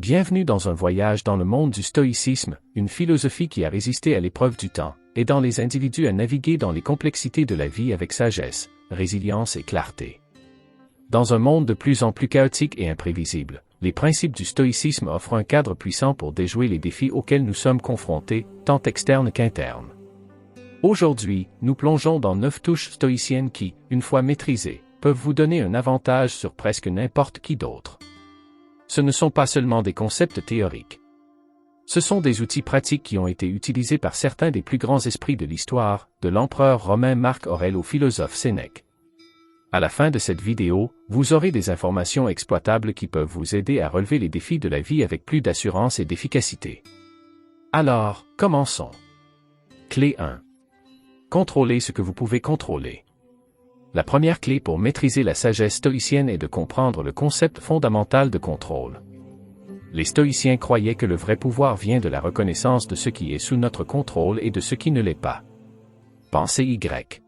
Bienvenue dans un voyage dans le monde du stoïcisme, une philosophie qui a résisté à l'épreuve du temps, aidant les individus à naviguer dans les complexités de la vie avec sagesse, résilience et clarté. Dans un monde de plus en plus chaotique et imprévisible, les principes du stoïcisme offrent un cadre puissant pour déjouer les défis auxquels nous sommes confrontés, tant externes qu'internes. Aujourd'hui, nous plongeons dans 9 touches stoïciennes qui, une fois maîtrisées, peuvent vous donner un avantage sur presque n'importe qui d'autre. Ce ne sont pas seulement des concepts théoriques. Ce sont des outils pratiques qui ont été utilisés par certains des plus grands esprits de l'histoire, de l'empereur romain Marc Aurèle au philosophe Sénèque. À la fin de cette vidéo, vous aurez des informations exploitables qui peuvent vous aider à relever les défis de la vie avec plus d'assurance et d'efficacité. Alors, commençons. Clé 1. Contrôlez ce que vous pouvez contrôler. La première clé pour maîtriser la sagesse stoïcienne est de comprendre le concept fondamental de contrôle. Les stoïciens croyaient que le vrai pouvoir vient de la reconnaissance de ce qui est sous notre contrôle et de ce qui ne l'est pas. Pensée Y.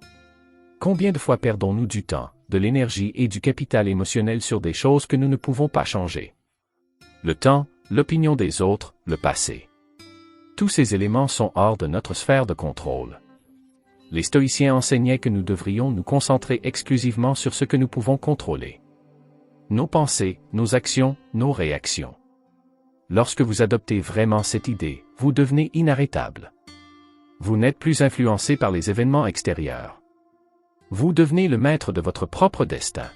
Combien de fois perdons-nous du temps, de l'énergie et du capital émotionnel sur des choses que nous ne pouvons pas changer? Le temps, l'opinion des autres, le passé. Tous ces éléments sont hors de notre sphère de contrôle. Les stoïciens enseignaient que nous devrions nous concentrer exclusivement sur ce que nous pouvons contrôler. Nos pensées, nos actions, nos réactions. Lorsque vous adoptez vraiment cette idée, vous devenez inarrêtable. Vous n'êtes plus influencé par les événements extérieurs. Vous devenez le maître de votre propre destin.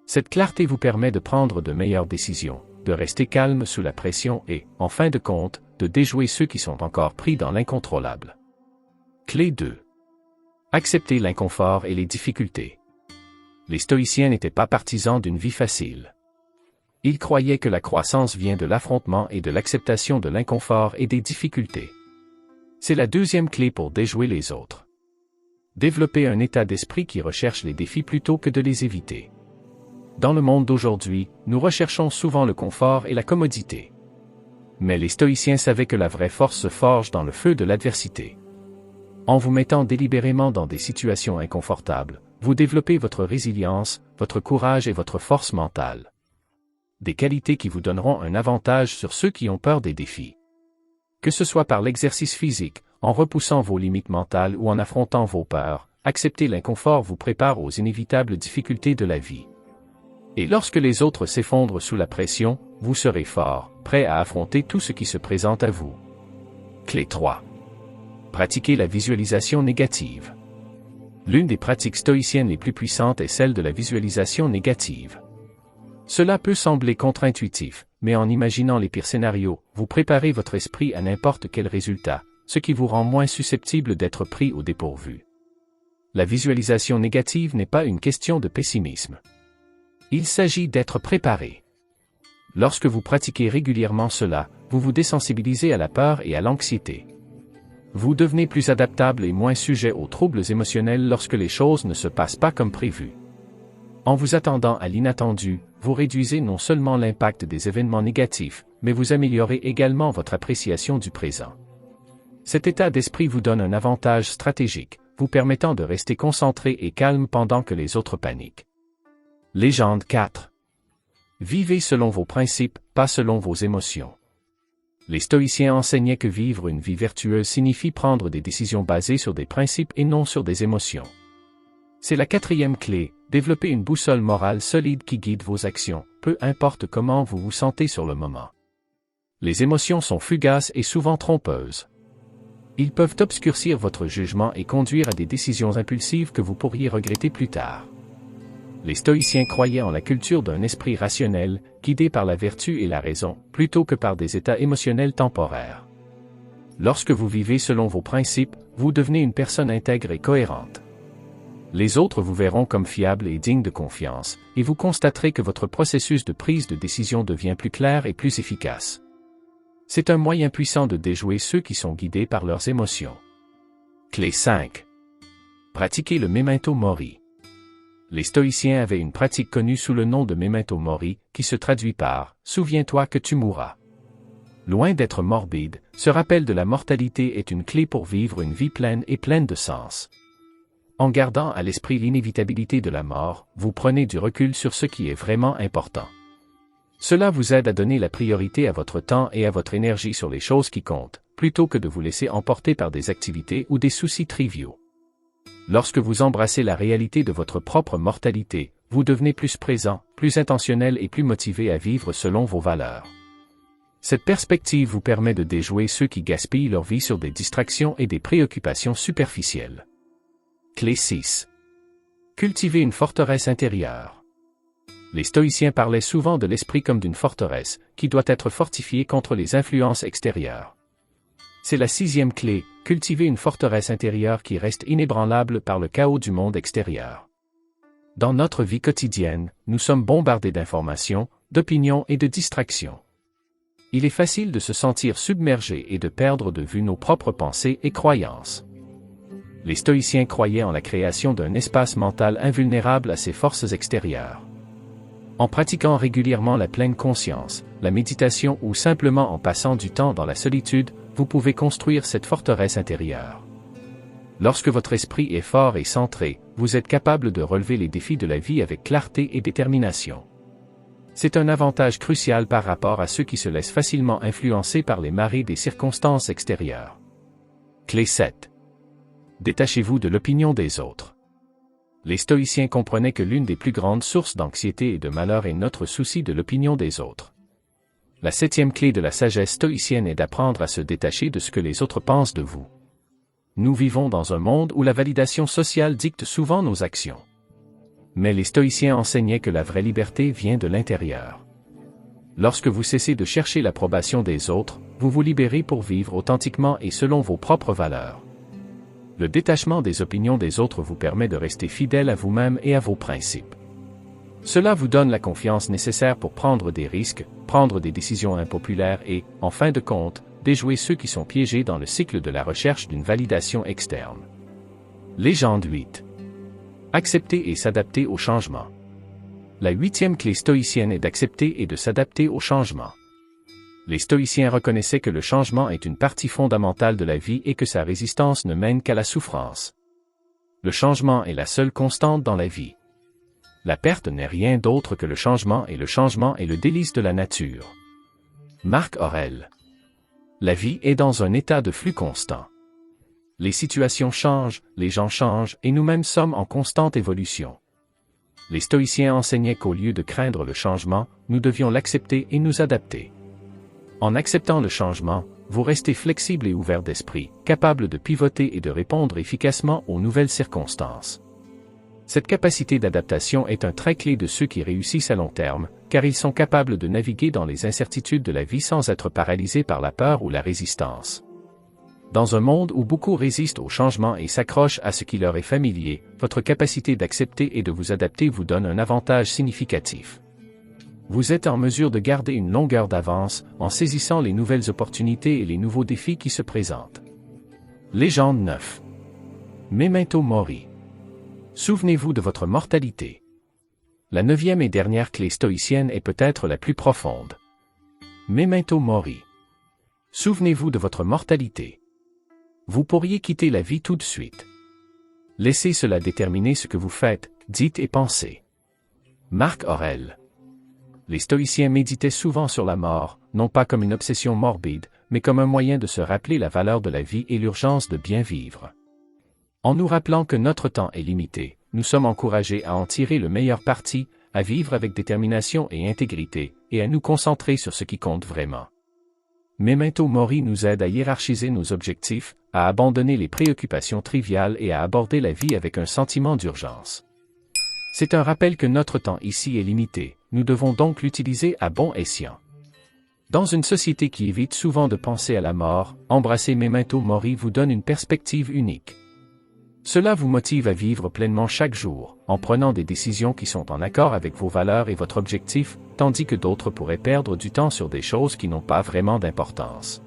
Cette clarté vous permet de prendre de meilleures décisions, de rester calme sous la pression et, en fin de compte, de déjouer ceux qui sont encore pris dans l'incontrôlable. Clé 2. Accepter l'inconfort et les difficultés. Les stoïciens n'étaient pas partisans d'une vie facile. Ils croyaient que la croissance vient de l'affrontement et de l'acceptation de l'inconfort et des difficultés. C'est la deuxième clé pour déjouer les autres. Développer un état d'esprit qui recherche les défis plutôt que de les éviter. Dans le monde d'aujourd'hui, nous recherchons souvent le confort et la commodité. Mais les stoïciens savaient que la vraie force se forge dans le feu de l'adversité. En vous mettant délibérément dans des situations inconfortables, vous développez votre résilience, votre courage et votre force mentale. Des qualités qui vous donneront un avantage sur ceux qui ont peur des défis. Que ce soit par l'exercice physique, en repoussant vos limites mentales ou en affrontant vos peurs, accepter l'inconfort vous prépare aux inévitables difficultés de la vie. Et lorsque les autres s'effondrent sous la pression, vous serez fort, prêt à affronter tout ce qui se présente à vous. Clé 3. Pratiquer la visualisation négative. L'une des pratiques stoïciennes les plus puissantes est celle de la visualisation négative. Cela peut sembler contre-intuitif, mais en imaginant les pires scénarios, vous préparez votre esprit à n'importe quel résultat, ce qui vous rend moins susceptible d'être pris au dépourvu. La visualisation négative n'est pas une question de pessimisme. Il s'agit d'être préparé. Lorsque vous pratiquez régulièrement cela, vous vous désensibilisez à la peur et à l'anxiété. Vous devenez plus adaptable et moins sujet aux troubles émotionnels lorsque les choses ne se passent pas comme prévu. En vous attendant à l'inattendu, vous réduisez non seulement l'impact des événements négatifs, mais vous améliorez également votre appréciation du présent. Cet état d'esprit vous donne un avantage stratégique, vous permettant de rester concentré et calme pendant que les autres paniquent. Légende 4. Vivez selon vos principes, pas selon vos émotions. Les stoïciens enseignaient que vivre une vie vertueuse signifie prendre des décisions basées sur des principes et non sur des émotions. C'est la quatrième clé, développer une boussole morale solide qui guide vos actions, peu importe comment vous vous sentez sur le moment. Les émotions sont fugaces et souvent trompeuses. Ils peuvent obscurcir votre jugement et conduire à des décisions impulsives que vous pourriez regretter plus tard. Les stoïciens croyaient en la culture d'un esprit rationnel, guidé par la vertu et la raison, plutôt que par des états émotionnels temporaires. Lorsque vous vivez selon vos principes, vous devenez une personne intègre et cohérente. Les autres vous verront comme fiable et digne de confiance, et vous constaterez que votre processus de prise de décision devient plus clair et plus efficace. C'est un moyen puissant de déjouer ceux qui sont guidés par leurs émotions. Clé 5. Pratiquer le memento mori. Les stoïciens avaient une pratique connue sous le nom de memento mori, qui se traduit par « souviens-toi que tu mourras ». Loin d'être morbide, ce rappel de la mortalité est une clé pour vivre une vie pleine et pleine de sens. En gardant à l'esprit l'inévitabilité de la mort, vous prenez du recul sur ce qui est vraiment important. Cela vous aide à donner la priorité à votre temps et à votre énergie sur les choses qui comptent, plutôt que de vous laisser emporter par des activités ou des soucis triviaux. Lorsque vous embrassez la réalité de votre propre mortalité, vous devenez plus présent, plus intentionnel et plus motivé à vivre selon vos valeurs. Cette perspective vous permet de déjouer ceux qui gaspillent leur vie sur des distractions et des préoccupations superficielles. Clé 6. Cultiver une forteresse intérieure. Les stoïciens parlaient souvent de l'esprit comme d'une forteresse, qui doit être fortifiée contre les influences extérieures. C'est la 6e clé, cultiver une forteresse intérieure qui reste inébranlable par le chaos du monde extérieur. Dans notre vie quotidienne, nous sommes bombardés d'informations, d'opinions et de distractions. Il est facile de se sentir submergé et de perdre de vue nos propres pensées et croyances. Les stoïciens croyaient en la création d'un espace mental invulnérable à ces forces extérieures. En pratiquant régulièrement la pleine conscience, la méditation ou simplement en passant du temps dans la solitude, vous pouvez construire cette forteresse intérieure. Lorsque votre esprit est fort et centré, vous êtes capable de relever les défis de la vie avec clarté et détermination. C'est un avantage crucial par rapport à ceux qui se laissent facilement influencer par les marées des circonstances extérieures. Clé 7. Détachez-vous de l'opinion des autres. Les stoïciens comprenaient que l'une des plus grandes sources d'anxiété et de malheur est notre souci de l'opinion des autres. La 7e clé de la sagesse stoïcienne est d'apprendre à se détacher de ce que les autres pensent de vous. Nous vivons dans un monde où la validation sociale dicte souvent nos actions. Mais les stoïciens enseignaient que la vraie liberté vient de l'intérieur. Lorsque vous cessez de chercher l'approbation des autres, vous vous libérez pour vivre authentiquement et selon vos propres valeurs. Le détachement des opinions des autres vous permet de rester fidèle à vous-même et à vos principes. Cela vous donne la confiance nécessaire pour prendre des risques, prendre des décisions impopulaires et, en fin de compte, déjouer ceux qui sont piégés dans le cycle de la recherche d'une validation externe. Légende 8. Accepter et s'adapter au changement. La 8e clé stoïcienne est d'accepter et de s'adapter au changement. Les stoïciens reconnaissaient que le changement est une partie fondamentale de la vie et que sa résistance ne mène qu'à la souffrance. Le changement est la seule constante dans la vie. La perte n'est rien d'autre que le changement et le changement est le délice de la nature. Marc Aurèle. La vie est dans un état de flux constant. Les situations changent, les gens changent et nous-mêmes sommes en constante évolution. Les stoïciens enseignaient qu'au lieu de craindre le changement, nous devions l'accepter et nous adapter. En acceptant le changement, vous restez flexible et ouvert d'esprit, capable de pivoter et de répondre efficacement aux nouvelles circonstances. Cette capacité d'adaptation est un trait clé de ceux qui réussissent à long terme, car ils sont capables de naviguer dans les incertitudes de la vie sans être paralysés par la peur ou la résistance. Dans un monde où beaucoup résistent au changement et s'accrochent à ce qui leur est familier, votre capacité d'accepter et de vous adapter vous donne un avantage significatif. Vous êtes en mesure de garder une longueur d'avance en saisissant les nouvelles opportunités et les nouveaux défis qui se présentent. Légende 9. Memento Mori. Souvenez-vous de votre mortalité. La 9e et dernière clé stoïcienne est peut-être la plus profonde. Memento Mori. Souvenez-vous de votre mortalité. Vous pourriez quitter la vie tout de suite. Laissez cela déterminer ce que vous faites, dites et pensez. Marc Aurèle. Les stoïciens méditaient souvent sur la mort, non pas comme une obsession morbide, mais comme un moyen de se rappeler la valeur de la vie et l'urgence de bien vivre. En nous rappelant que notre temps est limité, nous sommes encouragés à en tirer le meilleur parti, à vivre avec détermination et intégrité, et à nous concentrer sur ce qui compte vraiment. Memento Mori nous aide à hiérarchiser nos objectifs, à abandonner les préoccupations triviales et à aborder la vie avec un sentiment d'urgence. C'est un rappel que notre temps ici est limité, nous devons donc l'utiliser à bon escient. Dans une société qui évite souvent de penser à la mort, embrasser Memento Mori vous donne une perspective unique. Cela vous motive à vivre pleinement chaque jour, en prenant des décisions qui sont en accord avec vos valeurs et votre objectif, tandis que d'autres pourraient perdre du temps sur des choses qui n'ont pas vraiment d'importance.